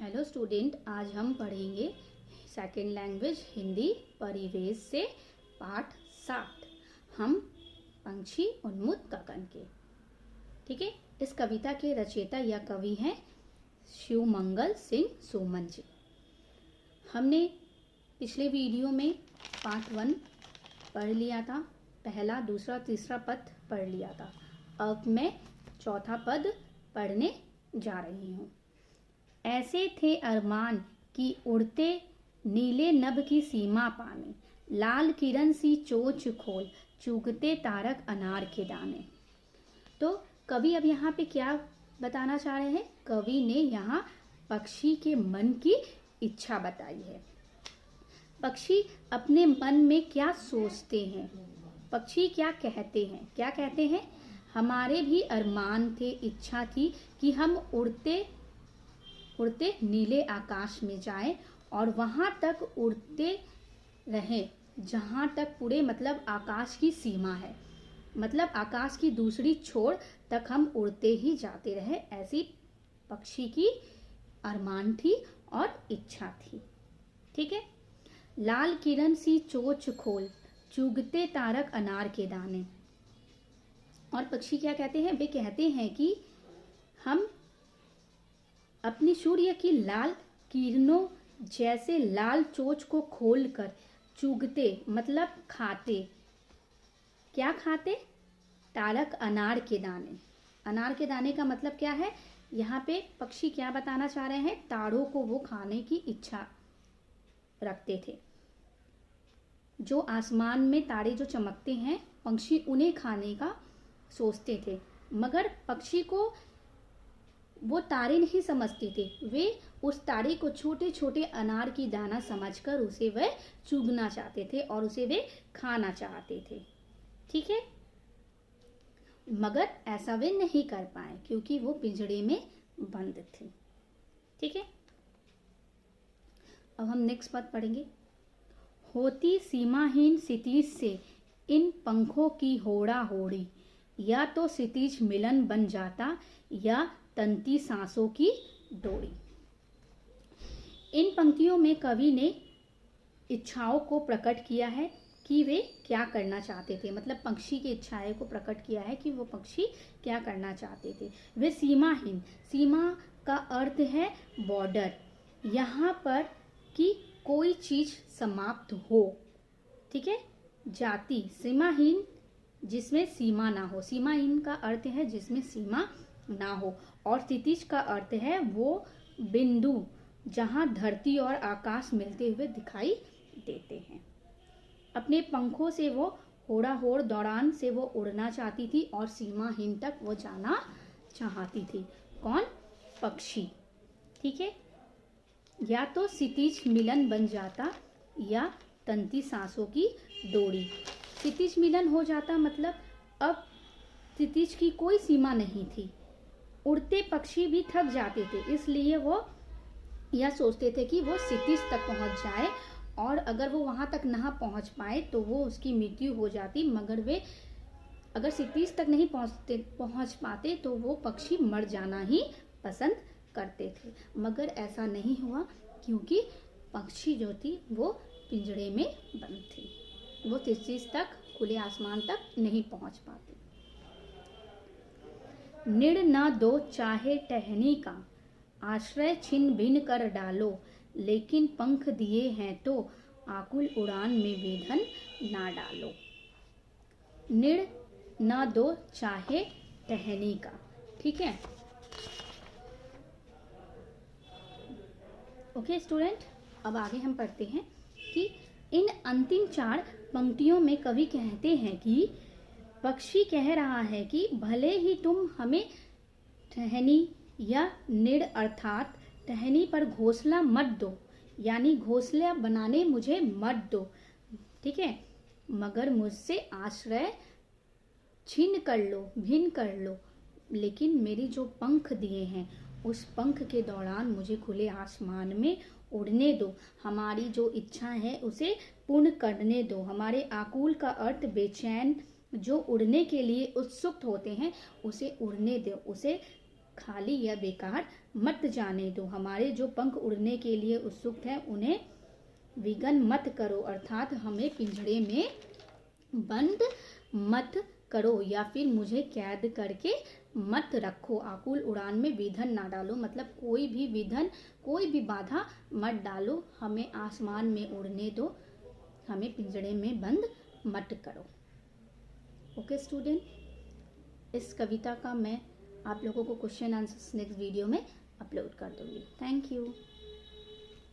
Hello student, आज हम पढ़ेंगे सेकेंड लैंग्वेज हिंदी परिवेश से पाठ 7। हम पंछी उन्मुख गगन के। ठीक है, इस कविता के रचयिता या कवि हैं शिवमंगल सिंह सुमन जी। हमने पिछले वीडियो में पार्ट 1 पढ़ लिया था, पहला दूसरा तीसरा पद पढ़ लिया था। अब मैं चौथा पद पढ़ने जा रही हूँ। ऐसे थे अरमान कि उड़ते नीले नभ की सीमा पाने, लाल किरण सी चोंच खोल चुगते तारक अनार के दाने। तो कवि अब यहाँ पे क्या बताना चाह रहे हैं? कवि ने यहाँ पक्षी के मन की इच्छा बताई है। पक्षी अपने मन में क्या सोचते हैं, पक्षी क्या कहते हैं? क्या कहते हैं? हमारे भी अरमान थे, इच्छा थी कि हम उड़ते उड़ते नीले आकाश में जाएं और वहां तक उड़ते रहें जहां तक पूरे मतलब आकाश की सीमा है, मतलब आकाश की दूसरी छोर तक हम उड़ते ही जाते रहे। ऐसी पक्षी की अरमान थी और इच्छा थी। ठीक है। लाल किरण सी चोंच खोल चुगते तारक अनार के दाने। और पक्षी क्या कहते हैं? वे कहते हैं कि हम अपनी सूर्य की लाल किरणों जैसे लाल चोंच को खोलकर चुगते मतलब खाते। क्या खाते? तारक अनार के दाने। अनार के दाने का मतलब क्या है? यहाँ पे पक्षी क्या बताना चाह रहे हैं? तारों को वो खाने की इच्छा रखते थे। जो आसमान में तारे जो चमकते हैं, पक्षी उन्हें खाने का सोचते थे, मगर पक्षी को वो तारे नहीं समझते थे। वे उस तारे को छोटे छोटे अनार की दाना समझकर उसे वे चुगना चाहते थे और उसे वे खाना चाहते थे। ठीक है, मगर ऐसा वे नहीं कर पाए क्योंकि वो पिंजड़े में बंद थे। ठीक है, अब हम नेक्स्ट पद पढ़ेंगे। होती सीमाहीन क्षितिज से इन पंखों की होड़ा होड़ी, या तो क्षितिज मिलन बन जाता या तंती सांसों की डोरी। इन पंक्तियों में कवि ने इच्छाओं को प्रकट किया है कि वे क्या करना चाहते थे, मतलब पक्षी की इच्छाएं को प्रकट किया है कि वो पक्षी क्या करना चाहते थे। वे सीमाहीन, सीमा का अर्थ है बॉर्डर, यहाँ पर कि कोई चीज समाप्त हो। ठीक है। जाति सीमाहीन जिसमें सीमा ना हो, सीमाहीन का अर्थ है जिसमें सीमा ना हो। और क्षितिज का अर्थ है वो बिंदु जहां धरती और आकाश मिलते हुए दिखाई देते हैं। अपने पंखों से वो होड़ा होड़ दौरान से वो उड़ना चाहती थी और सीमाहीन तक वो जाना चाहती थी। कौन? पक्षी। ठीक है। या तो क्षितिज मिलन बन जाता या तंती सांसों की डोरी। क्षितिज मिलन हो जाता मतलब अब क्षितिज की कोई सीमा नहीं थी। उड़ते पक्षी भी थक जाते थे, इसलिए वो यह सोचते थे कि वो क्षितिज तक पहुंच जाए, और अगर वो वहां तक ना पहुंच पाए तो वो उसकी मृत्यु हो जाती। मगर वे अगर क्षितिज तक नहीं पहुंच पाते तो वो पक्षी मर जाना ही पसंद करते थे। मगर ऐसा नहीं हुआ क्योंकि पक्षी जो थी वो पिंजड़े में बंद थी, वो क्षितिज तक खुले आसमान तक नहीं पहुंच पाती। निड़ न दो चाहे टहनी का, आश्रय छिन भिन कर डालो, लेकिन पंख दिए हैं तो आकुल उड़ान में वेधन ना डालो। निड़ न दो चाहे टहनी का। ठीक है। ओके स्टूडेंट, अब आगे हम पढ़ते हैं कि इन अंतिम 4 पंक्तियों में कवि कहते हैं कि पक्षी कह रहा है कि भले ही तुम हमें टहनी या निड़ अर्थात टहनी पर घोंसला मत दो, यानी घोंसला बनाने मुझे मत दो। ठीक है, मगर मुझसे आश्रय छीन कर लो, भिन्न कर लो, लेकिन मेरी जो पंख दिए हैं उस पंख के दौरान मुझे खुले आसमान में उड़ने दो। हमारी जो इच्छा है उसे पूर्ण करने दो। हमारे आकुल का अर्थ बेचैन, जो उड़ने के लिए उत्सुक होते हैं उसे उड़ने दो, उसे खाली या बेकार मत जाने दो। हमारे जो पंख उड़ने के लिए उत्सुक हैं उन्हें विघन मत करो, अर्थात हमें पिंजड़े में बंद मत करो या फिर मुझे कैद करके मत रखो। आकुल उड़ान में विघन ना डालो, मतलब कोई भी विघन, कोई भी बाधा मत डालो, हमें आसमान में उड़ने दो, हमें पिंजड़े में बंद मत करो। ओके स्टूडेंट, इस कविता का मैं आप लोगों को क्वेश्चन आंसर्स नेक्स्ट वीडियो में अपलोड कर दूँगी। Thank you.